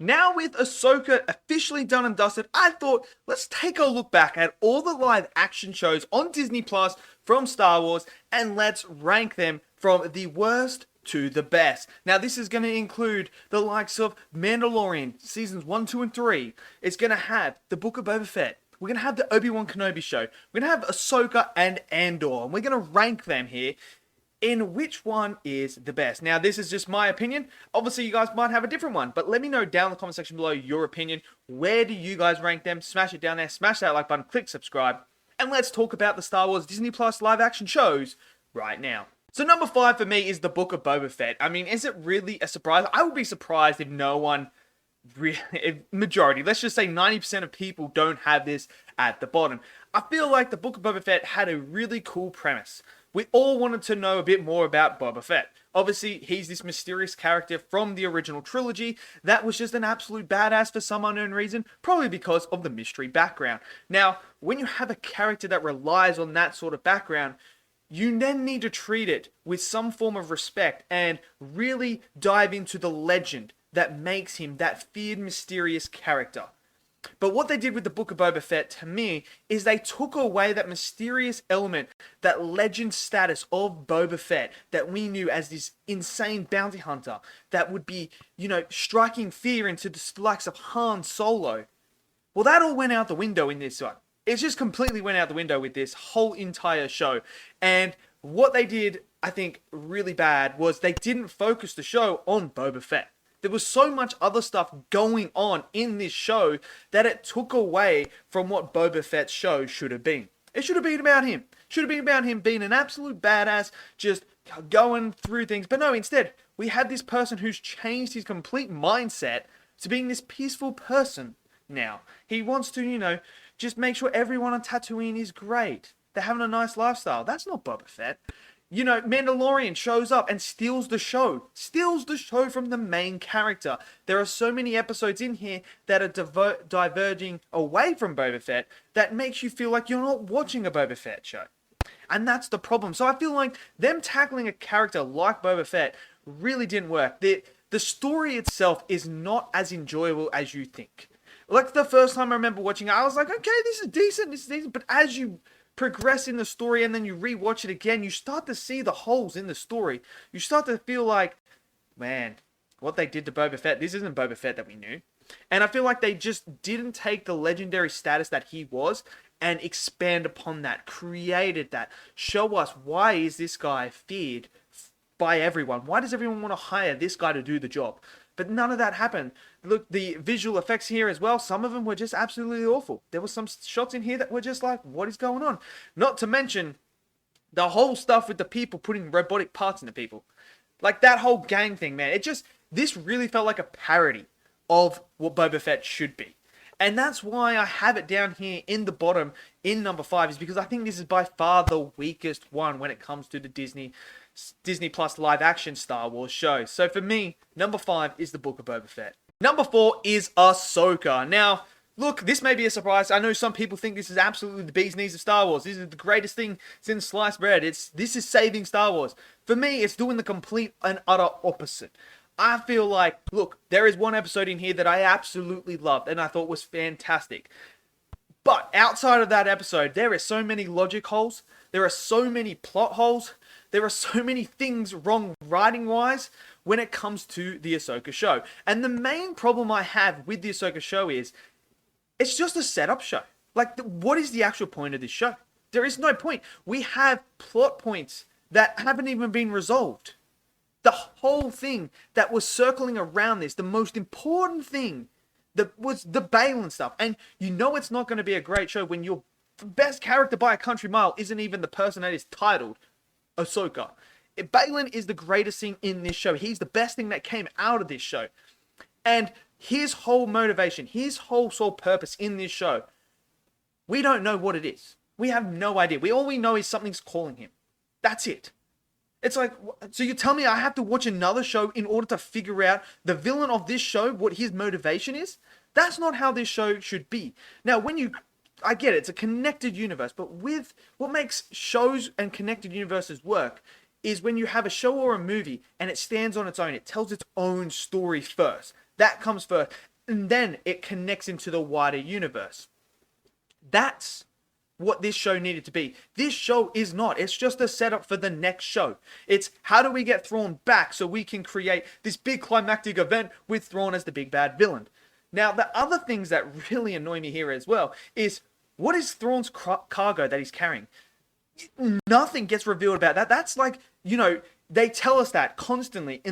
Now with Ahsoka officially done and dusted, I thought let's take a look back at all the live action shows on Disney Plus from Star Wars and let's rank them from the worst to the best. Now this is going to include the likes of Mandalorian seasons 1, 2 and 3. It's going to have the Book of Boba Fett. We're going to have the Obi-Wan Kenobi show. We're going to have Ahsoka and Andor. And we're going to rank them here in which one is the best. Now, this is just my opinion. Obviously, you guys might have a different one, but let me know down in the comment section below your opinion. Where do you guys rank them? Smash it down there, smash that like button, click subscribe, and let's talk about the Star Wars Disney Plus live action shows right now. So number 5 for me is the Book of Boba Fett. I mean, is it really a surprise? I would be surprised if no one really, majority, let's just say 90% of people don't have this at the bottom. I feel like the Book of Boba Fett had a really cool premise. We all wanted to know a bit more about Boba Fett. Obviously, he's this mysterious character from the original trilogy that was just an absolute badass for some unknown reason, probably because of the mystery background. Now, when you have a character that relies on that sort of background, you then need to treat it with some form of respect and really dive into the legend that makes him that feared, mysterious character. But what they did with the Book of Boba Fett, to me, is they took away that mysterious element, that legend status of Boba Fett that we knew as this insane bounty hunter that would be, striking fear into the likes of Han Solo. Well, that all went out the window in this one. It just completely went out the window with this whole entire show. And what they did, I think, really bad was they didn't focus the show on Boba Fett. There was so much other stuff going on in this show that it took away from what Boba Fett's show should have been. It should have been about him. Should have been about him being an absolute badass, just going through things. But no, instead, we had this person who's changed his complete mindset to being this peaceful person now. He wants to, just make sure everyone on Tatooine is great. They're having a nice lifestyle. That's not Boba Fett. Mandalorian shows up and steals the show. Steals the show from the main character. There are so many episodes in here that are diverging away from Boba Fett that makes you feel like you're not watching a Boba Fett show. And that's the problem. So I feel like them tackling a character like Boba Fett really didn't work. The story itself is not as enjoyable as you think. Like the first time I remember watching it, I was like, okay, this is decent. But as you progress in the story and then you rewatch it again, you start to see the holes in the story. You start to feel like, man, what they did to Boba Fett, this isn't Boba Fett that we knew. And I feel like they just didn't take the legendary status that he was and expand upon that, created that, show us why is this guy feared by everyone? Why does everyone want to hire this guy to do the job? But none of that happened. Look, the visual effects here as well, some of them were just absolutely awful. There were some shots in here that were just like, what is going on? Not to mention the whole stuff with the people putting robotic parts into people. Like that whole gang thing, man. This really felt like a parody of what Boba Fett should be. And that's why I have it down here in the bottom in number 5, is because I think this is by far the weakest one when it comes to the Disney Plus live action Star Wars show. So for me, number 5 is the Book of Boba Fett. Number 4 is Ahsoka. Now, look, this may be a surprise. I know some people think this is absolutely the bee's knees of Star Wars. This is the greatest thing since sliced bread. This is saving Star Wars. For me, it's doing the complete and utter opposite. I feel like, look, there is one episode in here that I absolutely loved and I thought was fantastic. But outside of that episode, there are so many logic holes. There are so many plot holes. There are so many things wrong writing-wise when it comes to the Ahsoka show. And the main problem I have with the Ahsoka show is, it's just a setup show. Like, what is the actual point of this show? There is no point. We have plot points that haven't even been resolved. The whole thing that was circling around this, the most important thing, was the Balin stuff. And you know it's not going to be a great show when your best character by a country mile isn't even the person that is titled Ahsoka. Balin is the greatest thing in this show. He's the best thing that came out of this show. And his whole motivation, his whole sole purpose in this show, we don't know what it is. We have no idea. All we know is something's calling him. That's it. It's like, so you tell me I have to watch another show in order to figure out the villain of this show, what his motivation is? That's not how this show should be. Now, I get it, it's a connected universe, but with what makes shows and connected universes work is when you have a show or a movie and it stands on its own. It tells its own story first. That comes first. And then it connects into the wider universe. That's what this show needed to be. This show is not. It's just a setup for the next show. It's how do we get Thrawn back so we can create this big climactic event with Thrawn as the big bad villain. Now, the other things that really annoy me here as well is, what is Thrawn's cargo that he's carrying? Nothing gets revealed about that. That's like, they tell us that constantly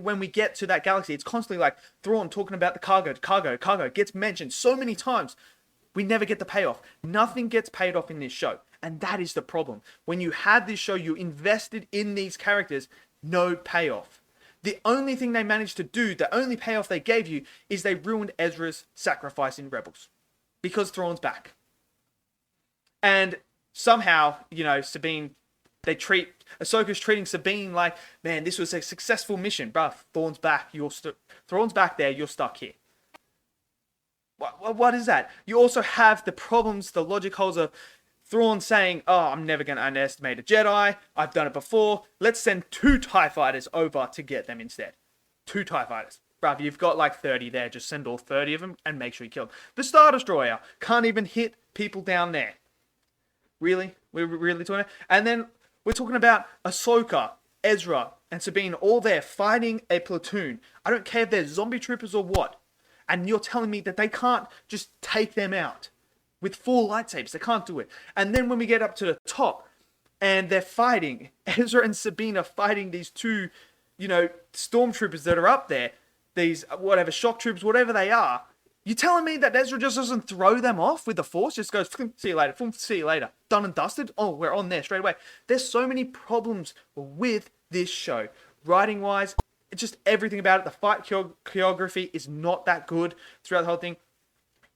when we get to that galaxy. It's constantly like Thrawn talking about the cargo gets mentioned so many times. We never get the payoff. Nothing gets paid off in this show. And that is the problem. When you have this show, you invested in these characters, no payoff. The only thing they managed to do, the only payoff they gave you, is they ruined Ezra's sacrifice in Rebels. Because Thrawn's back. And somehow, Sabine, Ahsoka's treating Sabine like, man, this was a successful mission. Bruh, Thrawn's back. Thrawn's back there, you're stuck here. What is that? You also have the problems, the logic holes of Thrawn saying, oh, I'm never going to underestimate a Jedi. I've done it before. Let's send 2 TIE fighters over to get them instead. 2 TIE fighters. Bruv, you've got like 30 there. Just send all 30 of them and make sure you kill them. The Star Destroyer can't even hit people down there. Really? We're really talking about? And then we're talking about Ahsoka, Ezra, and Sabine all there fighting a platoon. I don't care if they're zombie troopers or what. And you're telling me that they can't just take them out with 4 lightsabers. They can't do it. And then when we get up to the top and they're fighting, Ezra and Sabine are fighting these 2, stormtroopers that are up there. These, shock troopers, whatever they are. You're telling me that Ezra just doesn't throw them off with the Force? Just goes, see you later. Done and dusted? Oh, we're on there straight away. There's so many problems with this show. Writing-wise, it's just everything about it. The fight choreography is not that good throughout the whole thing.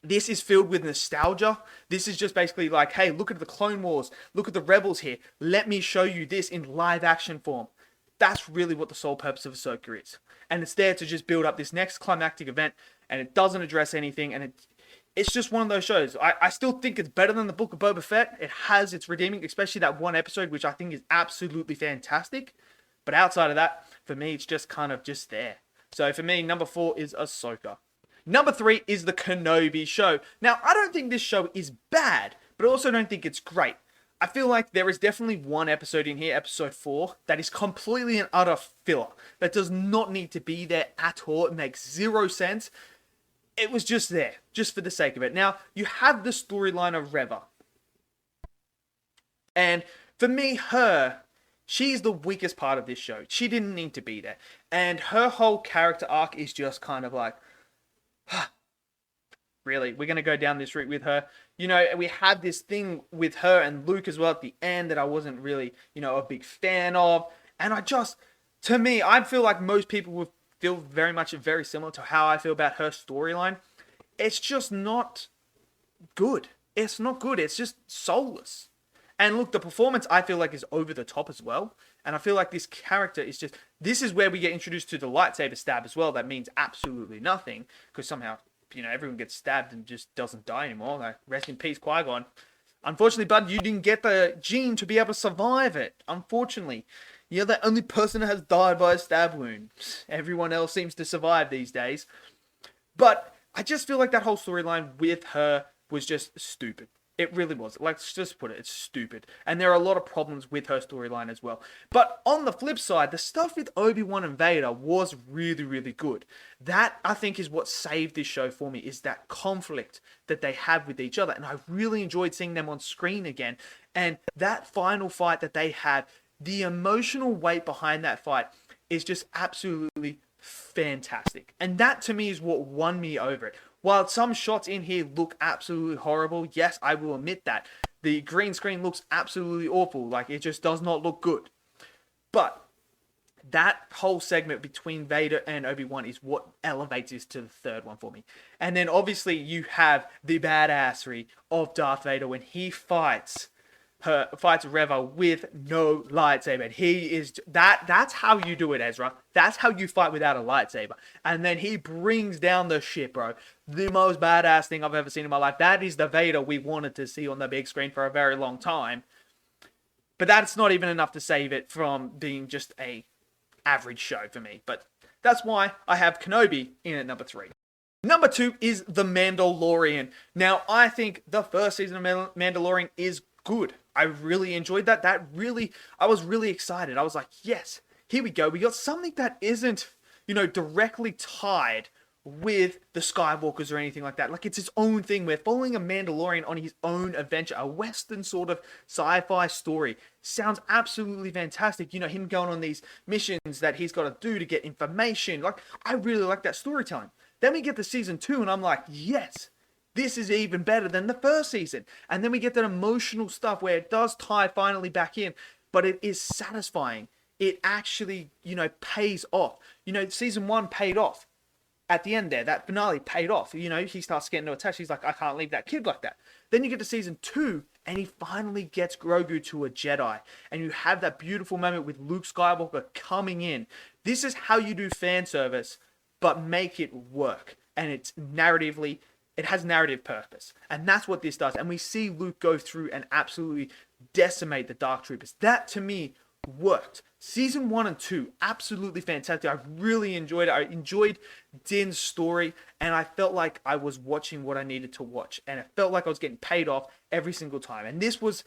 This is filled with nostalgia. This is just basically like, hey, look at the Clone Wars. Look at the Rebels here. Let me show you this in live action form. That's really what the sole purpose of Ahsoka is. And it's there to just build up this next climactic event. And it doesn't address anything. And it's just one of those shows. I still think it's better than the Book of Boba Fett. It has its redeeming, especially that one episode, which I think is absolutely fantastic. But outside of that, for me, it's just kind of just there. So for me, number 4 is Ahsoka. Number 3 is the Kenobi show. Now, I don't think this show is bad, but I also don't think it's great. I feel like there is definitely one episode in here, episode 4, that is completely and utter filler. That does not need to be there at all. It makes 0 sense. It was just there, just for the sake of it. Now, you have the storyline of Reva. And for me, she's the weakest part of this show. She didn't need to be there. And her whole character arc is just kind of like, really? We're going to go down this route with her? We had this thing with her and Luke as well at the end that I wasn't really, a big fan of. And I feel like most people would feel very similar to how I feel about her storyline. It's just not good. It's not good. It's just soulless. And look, the performance I feel like is over the top as well. And I feel like this character is just, this is where we get introduced to the lightsaber stab as well. That means absolutely nothing. Because somehow, everyone gets stabbed and just doesn't die anymore. Like, rest in peace, Qui-Gon. Unfortunately, bud, you didn't get the gene to be able to survive it. Unfortunately. You're the only person that has died by a stab wound. Everyone else seems to survive these days. But I just feel like that whole storyline with her was just stupid. It really was. Let's just put it, it's stupid. And there are a lot of problems with her storyline as well. But on the flip side, the stuff with Obi-Wan and Vader was really, really good. That, I think, is what saved this show for me, is that conflict that they have with each other. And I really enjoyed seeing them on screen again. And that final fight that they had, the emotional weight behind that fight is just absolutely fantastic. And that, to me, is what won me over it. While some shots in here look absolutely horrible, yes, I will admit that. The green screen looks absolutely awful. Like, it just does not look good. But that whole segment between Vader and Obi-Wan is what elevates this to the third one for me. And then, obviously, you have the badassery of Darth Vader when he fights Reva with no lightsaber. And he is that's how you do it, Ezra. That's how you fight without a lightsaber. And then he brings down the ship, bro. The most badass thing I've ever seen in my life. That is the Vader we wanted to see on the big screen for a very long time. But that's not even enough to save it from being just a average show for me. But That's why I have Kenobi in at number 3. Number 2 is The Mandalorian. Now, I think the first season of Mandalorian is good. I really enjoyed that. I was really excited. I was like, yes, here we go. We got something that isn't, directly tied with the Skywalkers or anything like that. Like, it's its own thing. We're following a Mandalorian on his own adventure, a Western sort of sci-fi story. Sounds absolutely fantastic. Him going on these missions that he's got to do to get information. Like, I really like that storytelling. Then we get to season 2 and I'm like, yes, this is even better than the first season. And then we get that emotional stuff where it does tie finally back in, but it is satisfying. It actually, pays off. Season 1 paid off. At the end there, that finale paid off. He starts getting attached. He's like, I can't leave that kid like that. Then you get to season 2 and he finally gets Grogu to a Jedi. And you have that beautiful moment with Luke Skywalker coming in. This is how you do fan service, but make it work. And it has narrative purpose. And that's what this does. And we see Luke go through and absolutely decimate the Dark Troopers. That, to me, worked. Season 1 and 2, absolutely fantastic. I really enjoyed it. I enjoyed Din's story, and I felt like I was watching what I needed to watch. And it felt like I was getting paid off every single time. And this was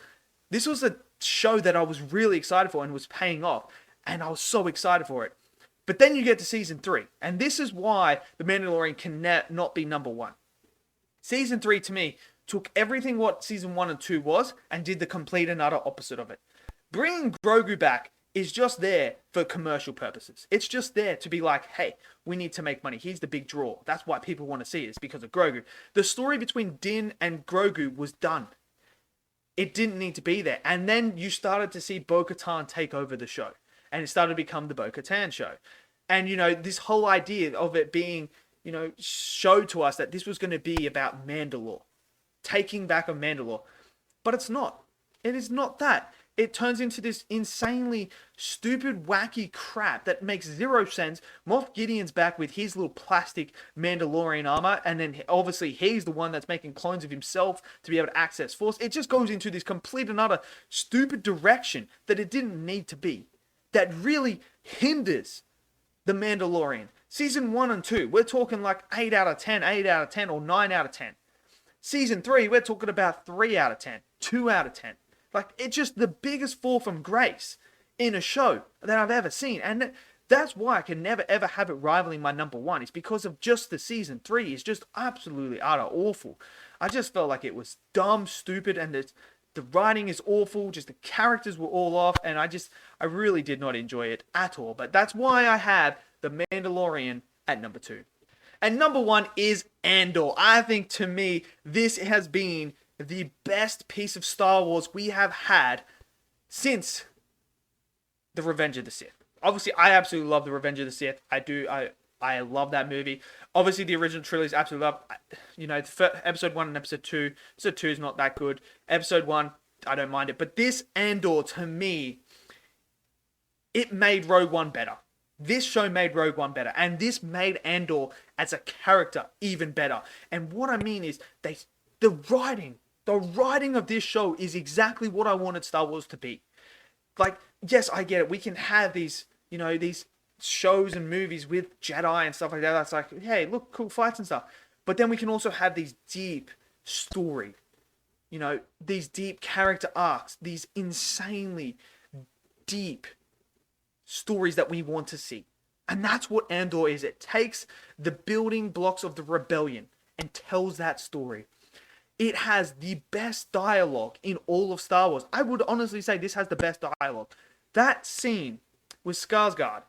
a show that I was really excited for and was paying off. And I was so excited for it. But then you get to season 3, and this is why The Mandalorian can not be number 1. Season 3, to me, took everything what season 1 and 2 was and did the complete and utter opposite of it. Bringing Grogu back is just there for commercial purposes. It's just there to be like, hey, we need to make money. He's the big draw. That's why people want to see it. It's because of Grogu. The story between Din and Grogu was done. It didn't need to be there. And then you started to see Bo-Katan take over the show. And it started to become the Bo-Katan show. And, this whole idea of it being, showed to us that this was going to be about Mandalore. Taking back of Mandalore. But it's not. It is not that. It turns into this insanely stupid, wacky crap that makes zero sense. Moff Gideon's back with his little plastic Mandalorian armor, and then obviously he's the one that's making clones of himself to be able to access Force. It just goes into this complete and utter stupid direction that it didn't need to be. That really hinders The Mandalorian. Season 1 and 2, we're talking like 8 out of 10, 8 out of 10, or 9 out of 10. Season 3, we're talking about 3 out of 10, 2 out of 10. Like, it's just the biggest fall from grace in a show that I've ever seen. And that's why I can never, ever have it rivaling my number 1. It's because of just the season 3 is just absolutely utter awful. I just felt like it was dumb, stupid, and the writing is awful. Just the characters were all off. And I really did not enjoy it at all. But that's why I have The Mandalorian at number 2. And number 1 is Andor. I think, to me, this has been the best piece of Star Wars we have had since The Revenge of the Sith. Obviously, I absolutely love The Revenge of the Sith. I love that movie. Obviously, the original trilogy is absolutely love. Episode 1 and Episode 2. Episode 2 is not that good. Episode 1, I don't mind it. But this Andor, to me, it made Rogue One better. This show made Rogue One better. And this made Andor as a character even better. And what I mean is, the writing of this show is exactly what I wanted Star Wars to be. Like, yes, I get it. We can have these, these shows and movies with Jedi and stuff like that. That's like, hey, look, cool fights and stuff. But then we can also have these deep story, these deep character arcs, these insanely deep stories that we want to see. And that's what Andor is. It takes the building blocks of the rebellion and tells that story. It has the best dialogue in all of Star Wars. I would honestly say this has the best dialogue. That scene with Skarsgård,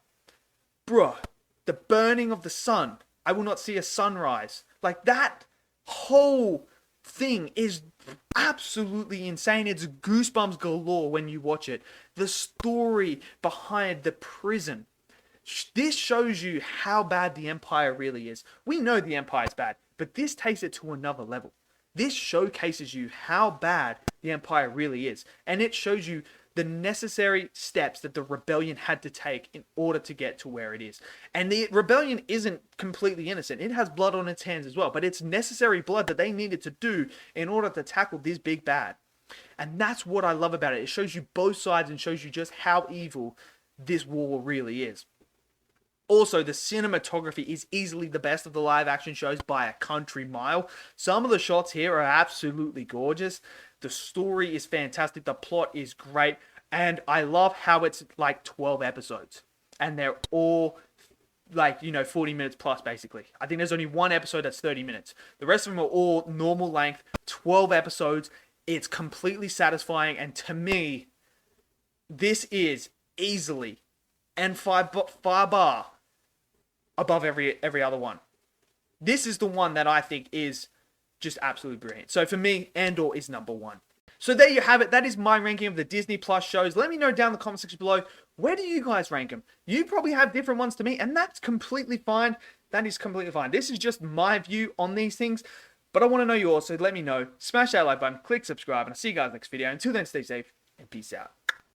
bruh, the burning of the sun. I will not see a sunrise. Like, that whole thing is absolutely insane. It's goosebumps galore when you watch it. The story behind the prison. This shows you how bad the Empire really is. We know the Empire is bad, but this takes it to another level. This showcases you how bad the Empire really is. And it shows you the necessary steps that the rebellion had to take in order to get to where it is. And the rebellion isn't completely innocent. It has blood on its hands as well. But it's necessary blood that they needed to do in order to tackle this big bad. And that's what I love about it. It shows you both sides and shows you just how evil this war really is. Also, the cinematography is easily the best of the live action shows by a country mile. Some of the shots here are absolutely gorgeous. The story is fantastic. The plot is great. And I love how it's like 12 episodes. And they're all like, 40 minutes plus, basically. I think there's only one episode that's 30 minutes. The rest of them are all normal length, 12 episodes. It's completely satisfying. And to me, this is easily and far bar above every other one. This is the one that I think is just absolutely brilliant. So for me, Andor is number one. So there you have it. That is my ranking of the Disney Plus shows. Let me know down in the comment section below, where do you guys rank them? You probably have different ones to me, and that's completely fine. That is completely fine. This is just my view on these things, but I want to know yours, so let me know. Smash that like button, click subscribe, and I'll see you guys next video. Until then, stay safe, and peace out.